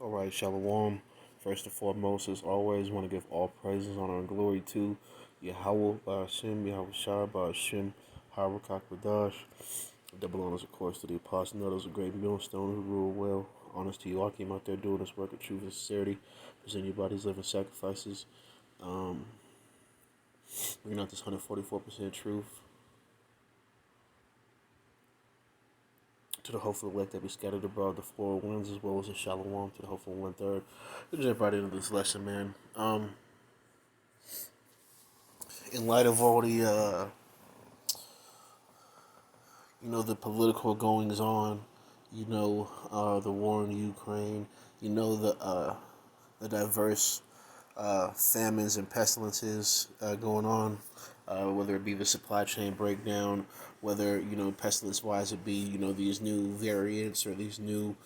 All right, Shalom. First and foremost, as always, want to give all praises, honor, and glory to Yahweh, Ba'ashem, Yahweh Shai, Ba'ashem, Harakak Badash. Double honors, of course, to the apostle, notice a great millstone who rule well. Honors to you, I came out there doing this work of truth and sincerity, presenting your bodies living sacrifices. Um, bringing out this 144% truth to the hopeful elect that be scattered abroad the four winds, as well as the shalom to the hopeful 1/3. Let's jump right into this lesson, man. In light of all the the political goings on, the war in Ukraine, the diverse famines and pestilences going on, whether it be the supply chain breakdown, whether pestilence wise it be these new variants or these new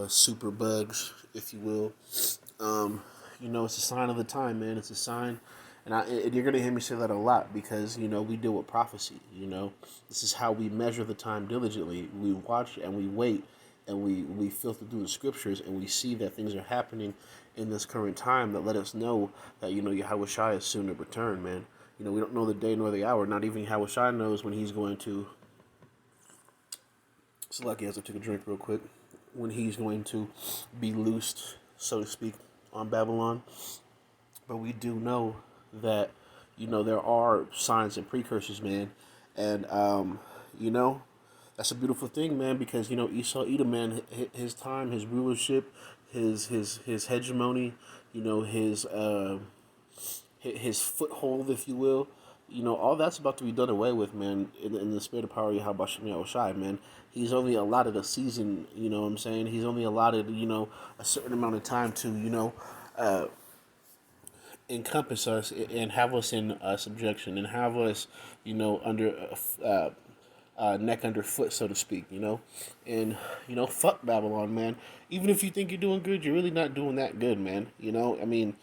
super bugs, if you will. It's a sign of the time, man. It's a sign. And you're going to hear me say that a lot because, we deal with prophecy, This is how we measure the time diligently. We watch and we wait and we filter through the scriptures and we see that things are happening in this current time that let us know that, Yahweh Shai is soon to return, man. We don't know the day nor the hour. Not even Yahweh Shai knows when he's going to... It's lucky as I took a drink real quick. When he's going to be loosed, so to speak, on Babylon. But we do know that there are signs and precursors, man, and that's a beautiful thing, man, because Esau Edom, man, his time, his rulership, his hegemony, his foothold, if you will, all that's about to be done away with, man, in the spirit of power of Yahweh Shai, man. He's only allotted a season, you know what I'm saying? He's only allotted, a certain amount of time to, encompass us and have us in subjection and have us, under neck under foot, so to speak, and fuck Babylon, man. Even if you think you're doing good, you're really not doing that good, man. I mean,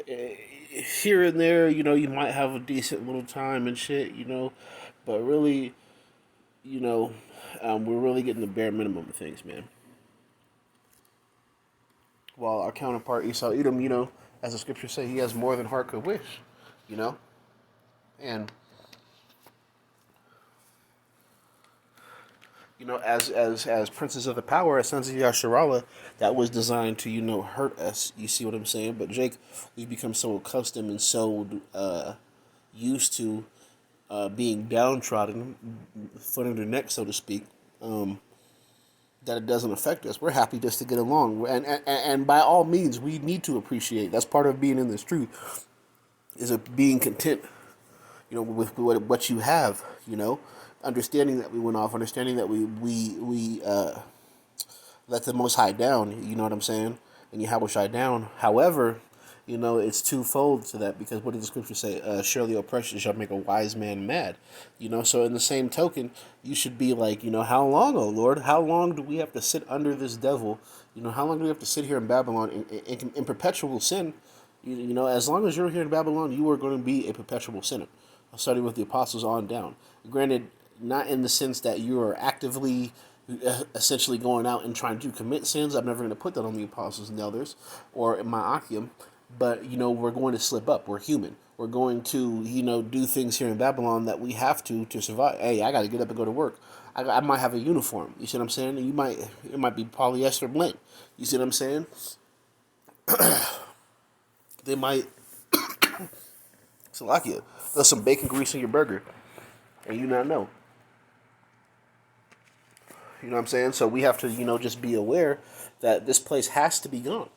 here and there, you might have a decent little time and shit, but really, we're really getting the bare minimum of things, man. While our counterpart Esau Edom, as the scriptures say, he has more than heart could wish, you know? And, as princes of the power, as sons of Yasharallah, that was designed to, hurt us. You see what I'm saying? But Jake, we've become so accustomed and so used to being downtrodden, foot under neck, so to speak, that it doesn't affect us. We're happy just to get along. And by all means, we need to appreciate. That's part of being in this truth, is being content, with what you have, understanding that we went off, understanding that we let the Most High down, you know what I'm saying, and Yahweh Shai down. However, it's twofold to that, because what did the scripture say? Surely oppression shall make a wise man mad. So in the same token, you should be like, how long, oh Lord? How long do we have to sit under this devil? How long do we have to sit here in Babylon in perpetual sin? As long as you're here in Babylon, you are going to be a perpetual sinner. Starting with the apostles on down. Granted, not in the sense that you are actively essentially going out and trying to commit sins. I'm never going to put that on the apostles and elders or Ma'akim. But, we're going to slip up. We're human. We're going to, do things here in Babylon that we have to survive. Hey, I got to get up and go to work. I might have a uniform. You see what I'm saying? It might be polyester blend. You see what I'm saying? They might, Salakia, there's some bacon grease in your burger, and you not know. You know what I'm saying? So we have to, just be aware that this place has to be gone.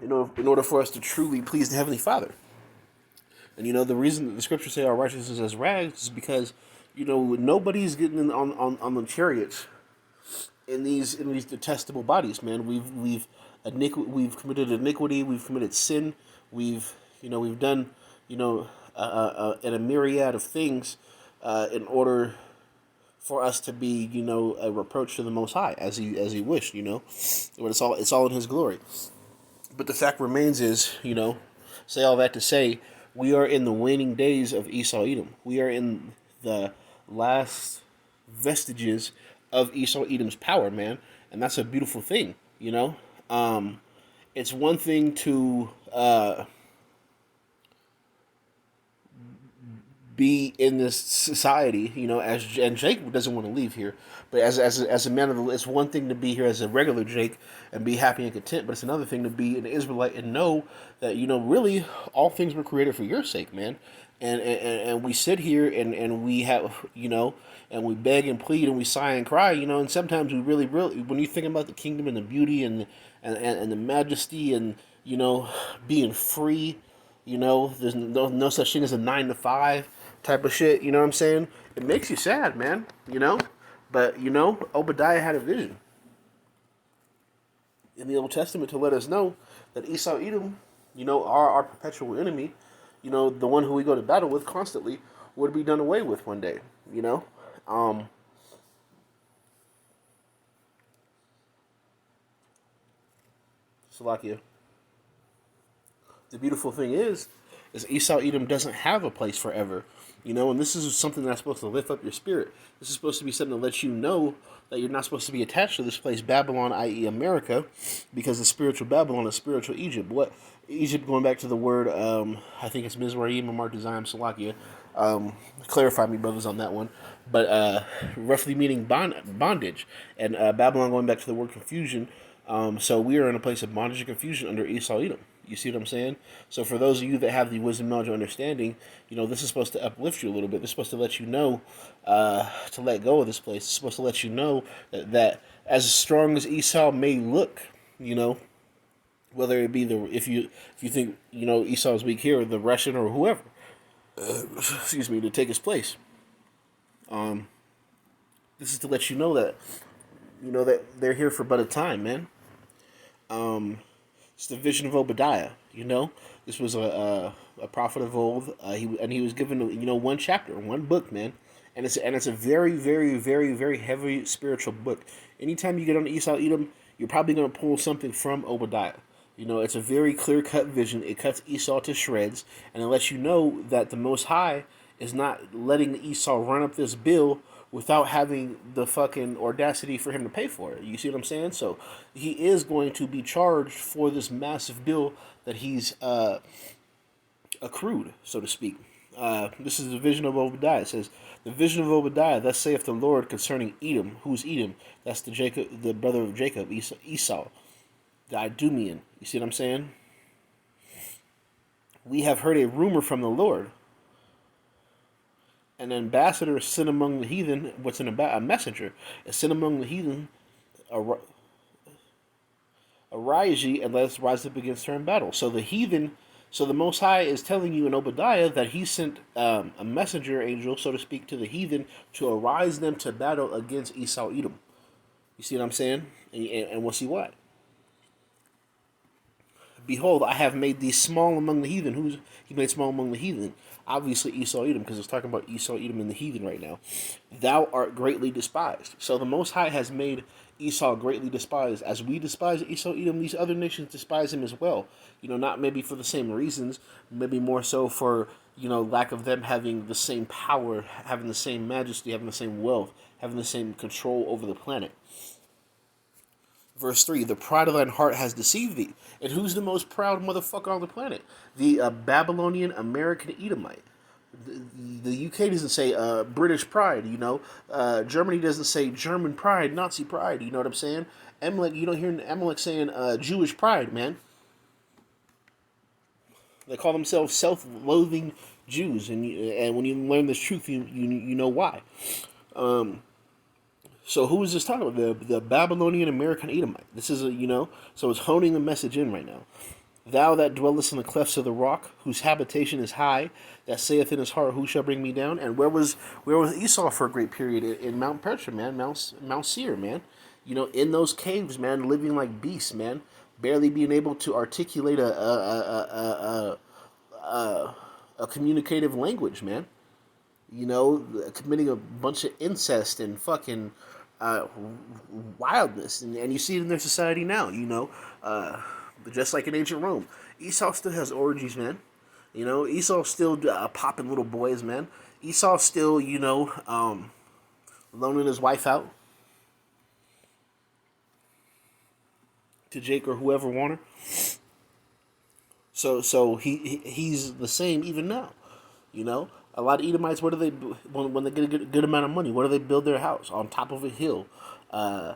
In order for us to truly please the Heavenly Father. And the reason that the scriptures say our righteousness is as rags is because, nobody's getting on the chariots in these detestable bodies, man. We've committed iniquity, we've committed sin, we've done in a myriad of things in order for us to be a reproach to the Most High as he wished, but it's all in His glory. But the fact remains is, say all that to say, we are in the waning days of Esau Edom. We are in the last vestiges of Esau Edom's power, man, and that's a beautiful thing, you know. It's one thing to be in this society, you know, as and Jake doesn't want to leave here, but as a man of the, it's one thing to be here as a regular Jake and be happy and content, but it's another thing to be an Israelite and know that you know really all things were created for your sake, man. And we sit here and we have you know and we beg and plead and we sigh and cry, you know, and sometimes we really when you think about the kingdom and the beauty and the majesty and you know being free, you know, there's no such thing as a 9 to 5 type of shit. You know what I'm saying? It makes you sad, man. You know, but you know, Obadiah had a vision in the Old Testament to let us know that Esau, Edom, you know, our perpetual enemy, you know, the one who we go to battle with constantly, would be done away with one day. You know, um, Salakia. The beautiful thing is Esau Edom doesn't have a place forever, you know, and this is something that's supposed to lift up your spirit. This is supposed to be something to let you know that you're not supposed to be attached to this place, Babylon, i.e., America, because the spiritual Babylon is spiritual Egypt. What Egypt, going back to the word, I think it's Mizraim or Martizayim Salakia. Clarify me, brothers, on that one. But roughly meaning bondage, and Babylon going back to the word confusion. So we are in a place of bondage and confusion under Esau Edom. You see what I'm saying? So for those of you that have the wisdom, knowledge, and understanding, you know, this is supposed to uplift you a little bit. This is supposed to let you know to let go of this place. It's supposed to let you know that as strong as Esau may look, you know, whether it be if you think, you know, Esau is weak here, or the Russian or whoever, excuse me, to take his place. This is to let you know that, you know, that they're here for but a time, man. It's the vision of Obadiah. You know, this was a prophet of old. He was given you know one chapter, one book, man, and it's a very very heavy spiritual book. Anytime you get on Esau Edom, you're probably gonna pull something from Obadiah. You know, it's a very clear cut vision. It cuts Esau to shreds, and it lets you know that the Most High is not letting Esau run up this bill without having the fucking audacity for him to pay for it. You see what I'm saying? So he is going to be charged for this massive bill that he's accrued, so to speak. This is the vision of Obadiah. It says, "The vision of Obadiah, thus saith the Lord concerning Edom." Who's Edom? That's the brother of Jacob, Esau, the Idumean. You see what I'm saying? "We have heard a rumor from the Lord. An ambassador is sent among the heathen." What's a messenger? Is sent among the heathen. Arise ye, and let us rise up against her in battle. So the heathen, so the Most High is telling you in Obadiah that he sent a messenger angel, so to speak, to the heathen to arise them to battle against Esau Edom. You see what I'm saying? And we'll see why. "Behold, I have made thee small among the heathen." Who's he made small among the heathen? Obviously Esau Edom, because it's talking about Esau Edom and the heathen right now. "Thou art greatly despised." So the Most High has made Esau greatly despised. As we despise Esau Edom, these other nations despise him as well. You know, not maybe for the same reasons, maybe more so for, you know, lack of them having the same power, having the same majesty, having the same wealth, having the same control over the planet. Verse 3, "The pride of thine heart has deceived thee." And who's the most proud motherfucker on the planet? The Babylonian American Edomite. The UK doesn't say British pride, you know. Germany doesn't say German pride, Nazi pride, you know what I'm saying? Amalek, you don't hear Amalek saying Jewish pride, man. They call themselves self-loathing Jews, and when you learn this truth, you know why. So who is this talking about? The Babylonian American Edomite. This is so it's honing the message in right now. "Thou that dwellest in the clefts of the rock, whose habitation is high, that saith in his heart, who shall bring me down?" And where was Esau for a great period? In Mount Petra, man, Mount Seir, man. You know, in those caves, man, living like beasts, man, barely being able to articulate a communicative language, man. You know, committing a bunch of incest and fucking wildness, and you see it in their society now. You know, but just like in ancient Rome, Esau still has orgies, man. You know, Esau still popping little boys, man. Esau still, loaning his wife out. to Jake or whoever Warner. So he's the same even now. You know, a lot of Edomites. What do they when they get a good amount of money? What do they build their house on top of a hill? Uh,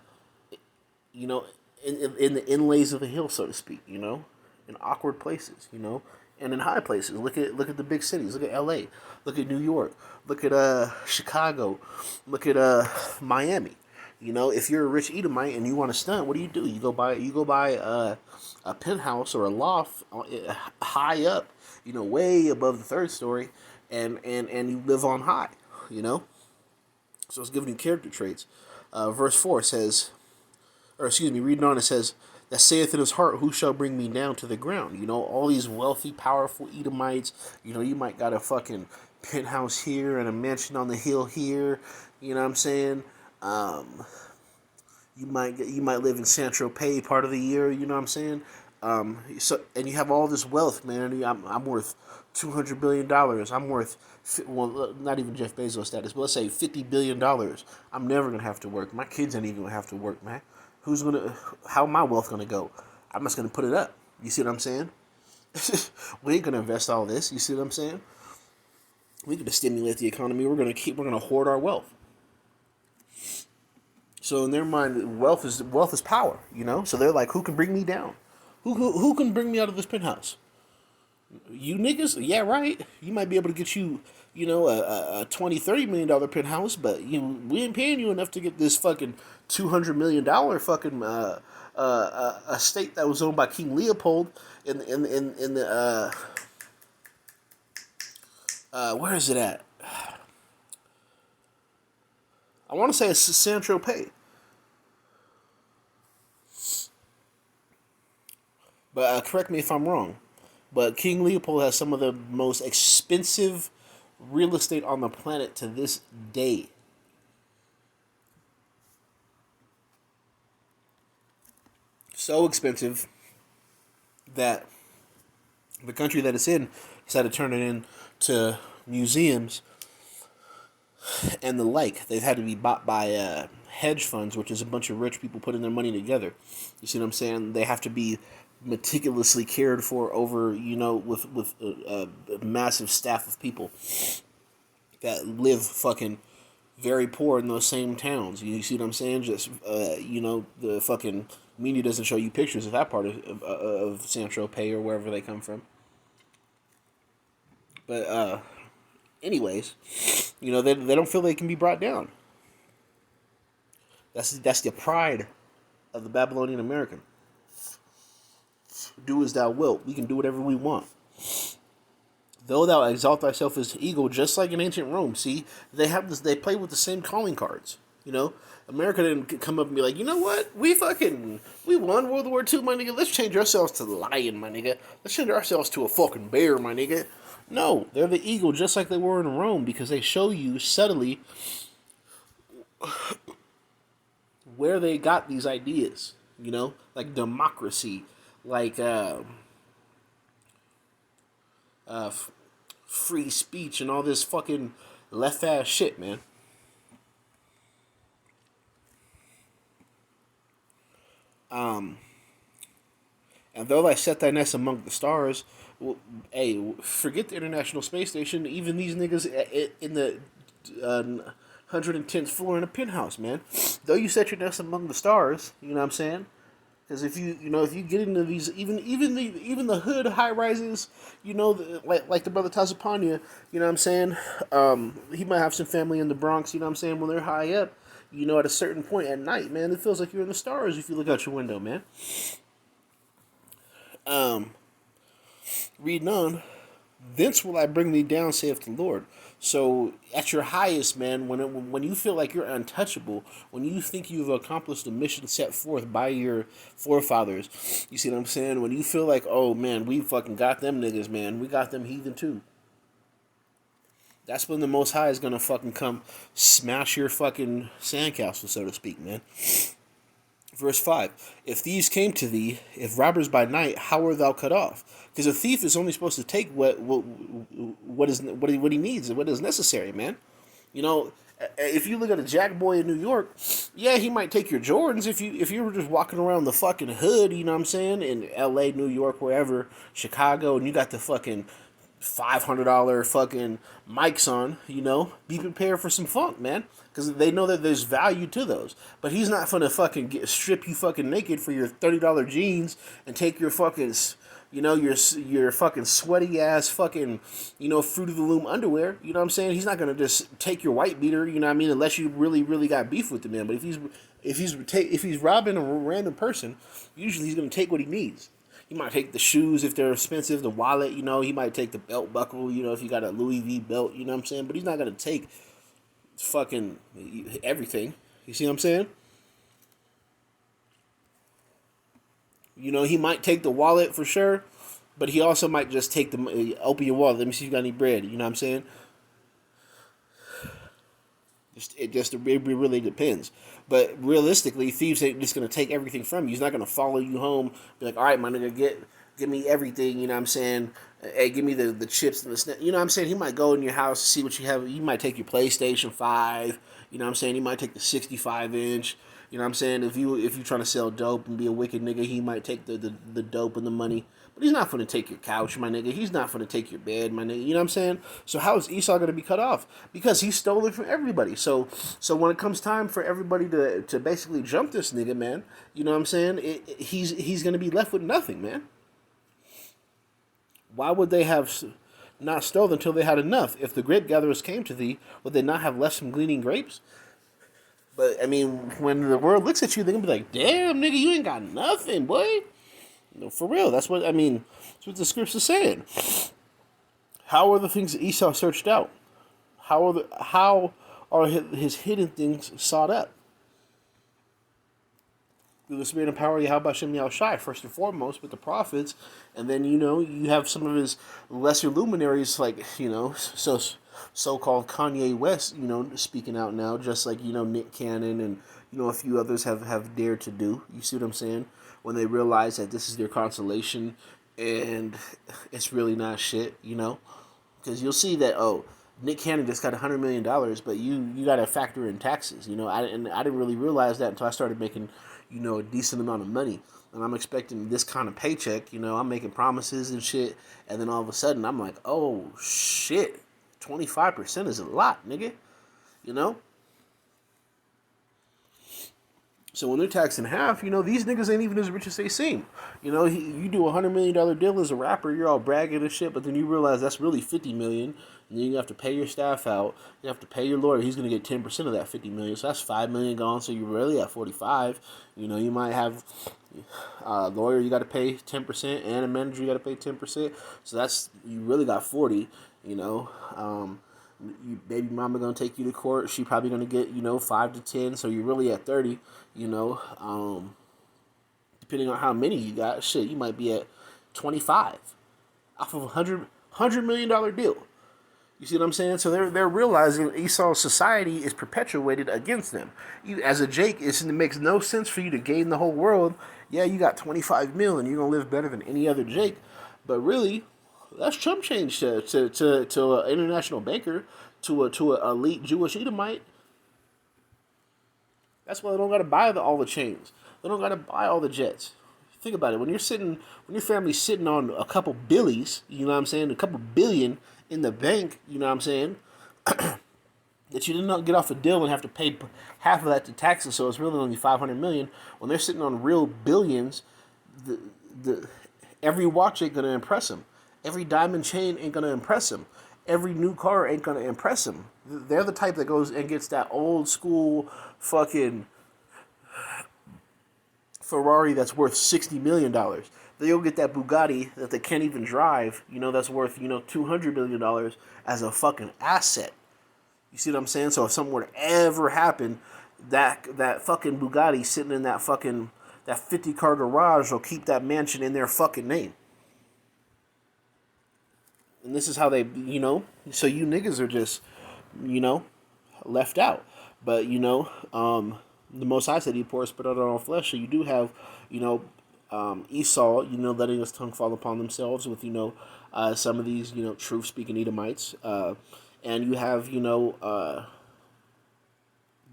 you know, in the inlays of the hill, so to speak. You know, in awkward places. You know, and in high places. Look at the big cities. Look at L.A. Look at New York. Look at Chicago. Look at Miami. You know, if you're a rich Edomite and you want to stunt, what do? You go buy a penthouse or a loft high up, you know, way above the third story, and you live on high. You know, so it's giving you character traits. Verse 4 says, or excuse me, reading on, it says, that saith in his heart, who shall bring me down to the ground? You know, all these wealthy, powerful Edomites, you know, you might got a fucking penthouse here and a mansion on the hill here, you know what I'm saying? You might live in Saint Tropez part of the year, you know what I'm saying? So and you have all this wealth, man. I'm worth $200 billion. I'm worth, well, not even Jeff Bezos status, but let's say $50 billion. I'm never gonna have to work. My kids ain't even gonna have to work, man. How my wealth gonna go? I'm just gonna put it up. You see what I'm saying? We ain't gonna invest all this. You see what I'm saying? We're gonna stimulate the economy. We're gonna hoard our wealth. So in their mind, wealth is power. You know. So they're like, who can bring me down? Who can bring me out of this penthouse? You niggas? Yeah, right. You might be able to get you know, a $20-30 million penthouse, but we ain't paying you enough to get this fucking $200 million fucking estate that was owned by King Leopold in the where is it at? I want to say it's Saint Tropez, but correct me if I'm wrong. But King Leopold has some of the most expensive real estate on the planet to this day. So expensive that the country that it's in decided to turn it into museums and the like. They've had to be bought by hedge funds, which is a bunch of rich people putting their money together. You see what I'm saying? They have to be meticulously cared for over, you know, with a massive staff of people that live fucking very poor in those same towns. You see what I'm saying? Just you know, the fucking media doesn't show you pictures of that part of Saint Tropez or wherever they come from. But anyways, you know, they don't feel they can be brought down. That's the pride of the Babylonian American. Do as thou wilt. We can do whatever we want. Though thou exalt thyself as eagle, just like in ancient Rome. See, they have this. They play with the same calling cards. You know, America didn't come up and be like, you know what, we won World War II, my nigga. Let's change ourselves to the lion, my nigga. Let's change ourselves to a fucking bear, my nigga. No, they're the eagle, just like they were in Rome, because they show you subtly where they got these ideas. You know, like democracy, like free speech and all this fucking left ass shit, man. And though I set thy nest among the stars, well, hey, forget the International Space Station. Even these niggas in the 110th floor in a penthouse, man. Though you set your nest among the stars, you know what I'm saying? Because if you get into these, even the hood high rises, you know, like the brother Tazapanya, you know what I'm saying? He might have some family in the Bronx, you know what I'm saying? When they're high up, you know, at a certain point at night, man, it feels like you're in the stars if you look out your window, man. Reading on, thence will I bring thee down, saith the Lord. So at your highest, man, when you feel like you're untouchable, when you think you've accomplished the mission set forth by your forefathers, you see what I'm saying? When you feel like, oh man, we fucking got them niggas, man, we got them heathen too. That's when the Most High is gonna fucking come smash your fucking sandcastle, so to speak, man. Verse 5, if thieves came to thee, if robbers by night, how art thou cut off? Because a thief is only supposed to take what he needs and what is necessary, man. You know, If you look at a jack boy in New York, yeah, he might take your Jordans if you were just walking around the fucking hood, you know what I'm saying, in L.A., New York, wherever, Chicago, and you got the fucking $500 fucking mics on, be prepared for some funk, man, because they know that there's value to those. But he's not gonna fucking strip you fucking naked for your $30 jeans and take your fucking your fucking sweaty ass fucking, Fruit of the Loom underwear. You know what I'm saying? He's not gonna just take your white beater. You know what I mean? Unless you really, really got beef with the man. But if he's robbing a random person, usually he's gonna take what he needs. He might take the shoes if they're expensive, the wallet. He might take the belt buckle. If you got a Louis V belt. You know what I'm saying? But he's not gonna take fucking everything. You see what I'm saying? He might take the wallet for sure, but he also might just take open your wallet. Let me see if you got any bread. You know what I'm saying? It really depends. But realistically, thieves ain't just gonna take everything from you. He's not gonna follow you home. Be like, all right, my nigga, give me everything. You know what I'm saying? Hey, give me the chips and the snacks. You know what I'm saying? He might go in your house to see what you have. He might take your PlayStation 5. You know what I'm saying? He might take the 65-inch. You know what I'm saying? If you trying to sell dope and be a wicked nigga, he might take the dope and the money. But he's not gonna take your couch, my nigga. He's not gonna take your bed, my nigga. You know what I'm saying? So how is Esau gonna be cut off? Because he stole it from everybody. So when it comes time for everybody to basically jump this nigga, man, you know what I'm saying? He's gonna be left with nothing, man. Why would they have not stolen until they had enough? If the grape gatherers came to thee, would they not have less from gleaning grapes? But I mean, when the world looks at you, they're gonna be like, "Damn, nigga, you ain't got nothing, boy." No, for real. That's what I mean. That's what the scripts are saying. How are the things that Esau searched out? How are his hidden things sought up? Through the spirit and power of Yahweh Shem Yahushai, first and foremost, with the prophets, and then you have some of his lesser luminaries, like so-called Kanye West, speaking out now, just like Nick Cannon and a few others have dared to do. You see what I'm saying? When they realize that this is their consolation, and it's really not shit, because you'll see that Nick Cannon just got $100 million, but you got to factor in taxes. I didn't really realize that until I started making a decent amount of money, and I'm expecting this kind of paycheck. I'm making promises and shit, and then all of a sudden I'm like, oh shit, 25% is a lot, nigga. So when they're taxed in half, these niggas ain't even as rich as they seem. You do $100 million deal as a rapper, you're all bragging and shit, but then you realize that's really $50 million, and then you have to pay your staff out, you have to pay your lawyer, he's gonna get 10% of that $50 million, so that's $5 million gone, so you're really at 45. You might have a lawyer you got to pay 10%, and a manager you got to pay 10%, so that's, you really got 40. Baby mama gonna take you to court. She probably gonna get 5 to 10. So you're really at 30. Depending on how many you got, shit, you might be at 25 off of $100 million deal. You see what I'm saying? So they're realizing Esau's society is perpetuated against them. You, as a Jake, it makes no sense for you to gain the whole world. Yeah, you got 25 mil and you're gonna live better than any other Jake, but really, that's chump change to an international banker, to an elite Jewish Edomite. That's why they don't gotta buy all the chains. They don't gotta buy all the jets. Think about it. When your family's sitting on a couple billies, you know what I'm saying, a couple billion in the bank, you know what I'm saying, that you did not get off a deal and have to pay half of that to taxes, so it's really only 500 million. When they're sitting on real billions, the every watch ain't gonna impress them. Every diamond chain ain't gonna impress them. Every new car ain't gonna impress them. They're the type that goes and gets that old school fucking Ferrari that's worth $60 million. They'll get that Bugatti that they can't even drive, that's worth, $200 million as a fucking asset. You see what I'm saying? So if something were to ever happen, that fucking Bugatti sitting in that 50 car garage will keep that mansion in their fucking name. And this is how they, so you niggas are just, left out. But, the Most High said he pours spit out on all flesh. So you do have, Esau, letting his tongue fall upon themselves with, some of these, truth-speaking Edomites. And you have,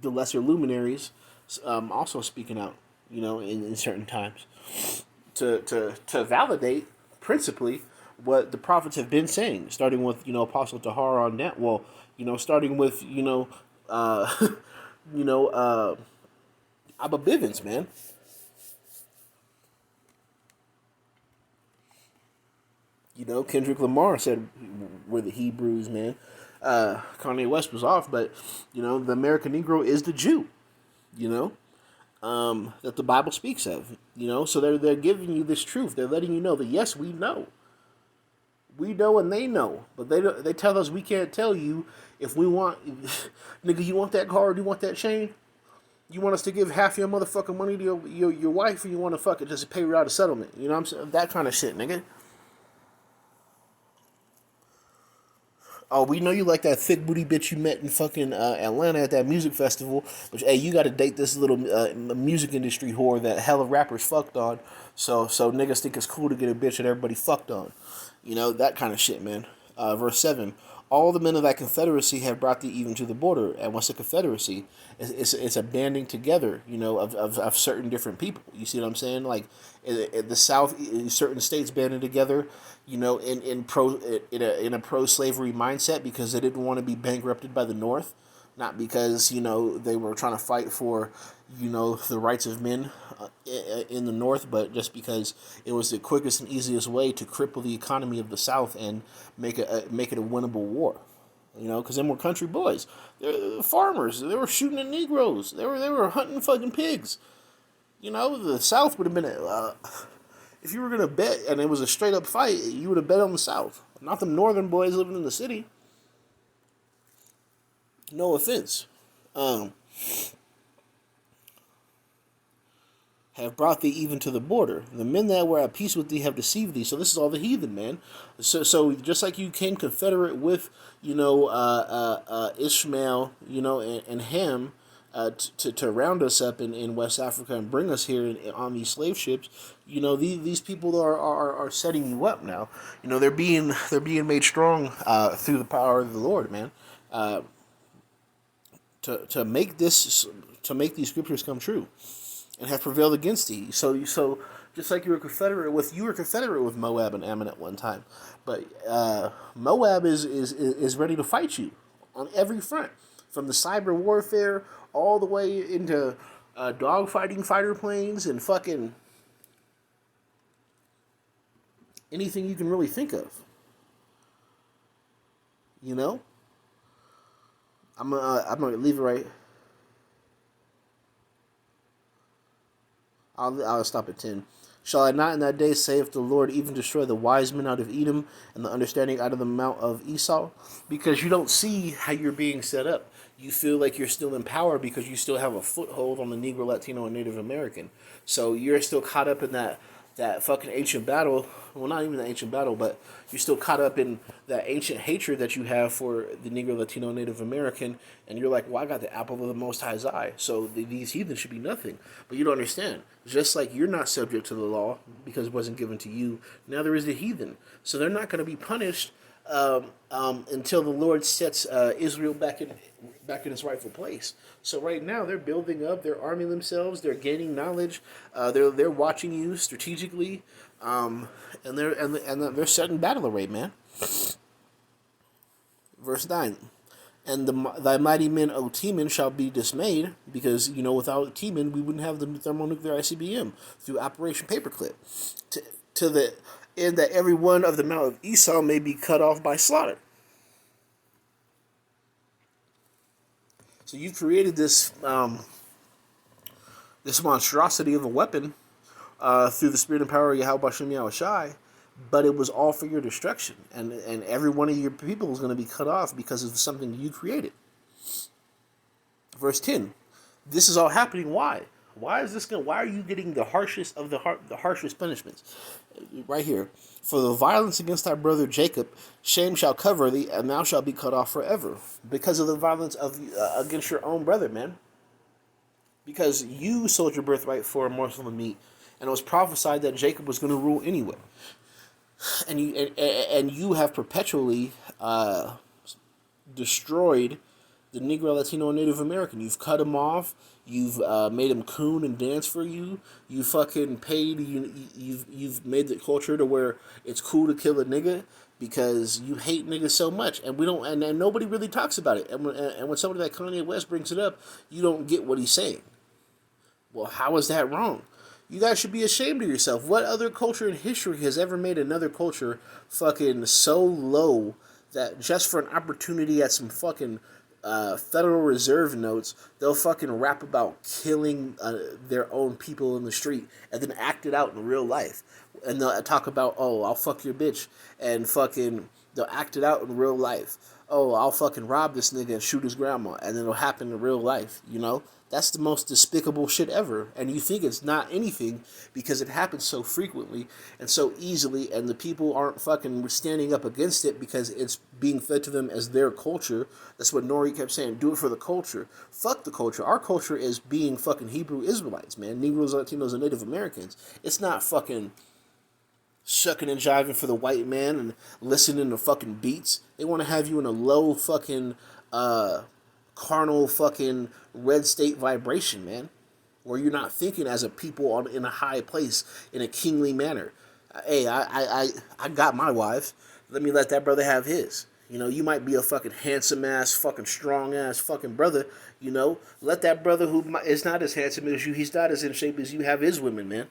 the lesser luminaries also speaking out, in certain times to validate principally what the prophets have been saying, starting with Apostle Tahar on that. Well, starting with you know Abba Bivens, man. Kendrick Lamar said we're the Hebrews, man. Kanye West was off, but the American Negro is the Jew. You know, that the Bible speaks of. So they're giving you this truth. They're letting you know that yes, we know, and they know, but they tell us we can't tell you if we want. Nigga, you want that car? Or do you want that chain? You want us to give half your motherfucking money to your wife, or you want to fuck it just to pay her out a settlement? You know what I'm saying? That kind of shit, nigga. Oh, we know you like that thick booty bitch you met in fucking Atlanta at that music festival. But hey, you got to date this little music industry whore that hella rappers fucked on. So niggas think it's cool to get a bitch that everybody fucked on. That kind of shit, man. Verse 7. All the men of that confederacy have brought thee even to the border. And what's a confederacy? It's a banding together, of certain different people. You see what I'm saying? Like, in the South, certain states banded together, in a pro-slavery mindset because they didn't want to be bankrupted by the North. Not because, they were trying to fight for, the rights of men in the North, but just because it was the quickest and easiest way to cripple the economy of the South and make it a winnable war. Because them were country boys. They're farmers. They were shooting at Negroes. They were hunting fucking pigs. The South would have been if you were gonna bet and it was a straight up fight, you would have bet on the South, not the Northern boys living in the city. No offense. Have brought thee even to the border. The men that were at peace with thee have deceived thee. So this is all the heathen, man. So just like you came confederate with, Ishmael, and Ham, to round us up in West Africa and bring us here on these slave ships, these people are setting you up now. They're being made strong through the power of the Lord, man. To make these scriptures come true, and have prevailed against thee. So just like you were confederate with Moab and Ammon at one time, but Moab is ready to fight you on every front, from the cyber warfare all the way into dogfighting fighter planes and fucking anything you can really think of. I'm gonna leave it right. I'll stop at 10. Shall I not in that day, saith the Lord, even destroy the wise men out of Edom and the understanding out of the mount of Esau? Because you don't see how you're being set up. You feel like you're still in power because you still have a foothold on the Negro, Latino, and Native American. So you're still caught up in that fucking ancient battle. Well, not even the ancient battle, but you're still caught up in that ancient hatred that you have for the Negro, Latino, Native American, and you're like, well, I got the apple of the Most High's eye, so these heathens should be nothing. But you don't understand. Just like you're not subject to the law because it wasn't given to you, now there is the heathen. So they're not going to be punished until the Lord sets Israel back in its rightful place. So right now they're building up, they're arming themselves, they're gaining knowledge, they're watching you strategically, and they're setting battle array, man. Verse 9. And thy mighty men, O Teman, shall be dismayed, because, without Teman, we wouldn't have the thermonuclear ICBM through Operation Paperclip. To the end that every one of the mount of Esau may be cut off by slaughter. So you've created this this monstrosity of a weapon through the spirit and power of Yahweh Bashem Yahushai, but it was all for your destruction, and every one of your people was going to be cut off because of something you created. Verse 10. This is all happening. Why? Why are you getting the harshest of the harshest punishments? Right here. For the violence against thy brother Jacob, shame shall cover thee, and thou shalt be cut off forever. Because of the violence against your own brother, man. Because you sold your birthright for a morsel of meat, and it was prophesied that Jacob was going to rule anyway. And you have perpetually destroyed the Negro, Latino, and Native American. You've cut them off. You've made them coon and dance for you. You fucking paid. You've made the culture to where it's cool to kill a nigga because you hate niggas so much, and we don't. And nobody really talks about it. And when somebody like Kanye West brings it up, you don't get what he's saying. Well, how is that wrong? You guys should be ashamed of yourself. What other culture in history has ever made another culture fucking so low that just for an opportunity at some fucking Federal Reserve notes, they'll fucking rap about killing their own people in the street and then act it out in real life. And they'll talk about, oh, I'll fuck your bitch, and fucking they'll act it out in real life. Oh, I'll fucking rob this nigga and shoot his grandma, and then it'll happen in real life, you know? That's the most despicable shit ever. And you think it's not anything because it happens so frequently and so easily, and the people aren't fucking standing up against it because it's being fed to them as their culture. That's what Nori kept saying. Do it for the culture. Fuck the culture. Our culture is being fucking Hebrew Israelites, man. Negroes, Latinos, and Native Americans. It's not fucking shucking and jiving for the white man and listening to fucking beats. They want to have you in a low fucking carnal fucking red state vibration, man, where you're not thinking as a people in a high place in a kingly manner. Hey, I got my wife. Let me let that brother have his. You know, you might be a fucking handsome ass, fucking strong ass, fucking brother. You know, let that brother who is not as handsome as you, he's not as in shape as you, have his women, man.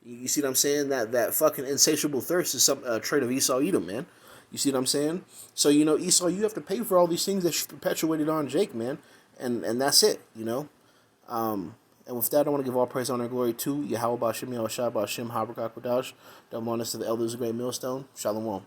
You see what I'm saying? That fucking insatiable thirst is some trait of Esau Edom, man. You see what I'm saying? So, you know, Esau, you have to pay for all these things that you perpetuated on Jake, man. And that's it, you know? And with that, I want to give all praise, honor, and glory to Yahweh Bashim, Yahweh Shai Bashim, Habrakak Wadash, double honors to the elders of Great Millstone. Shalom.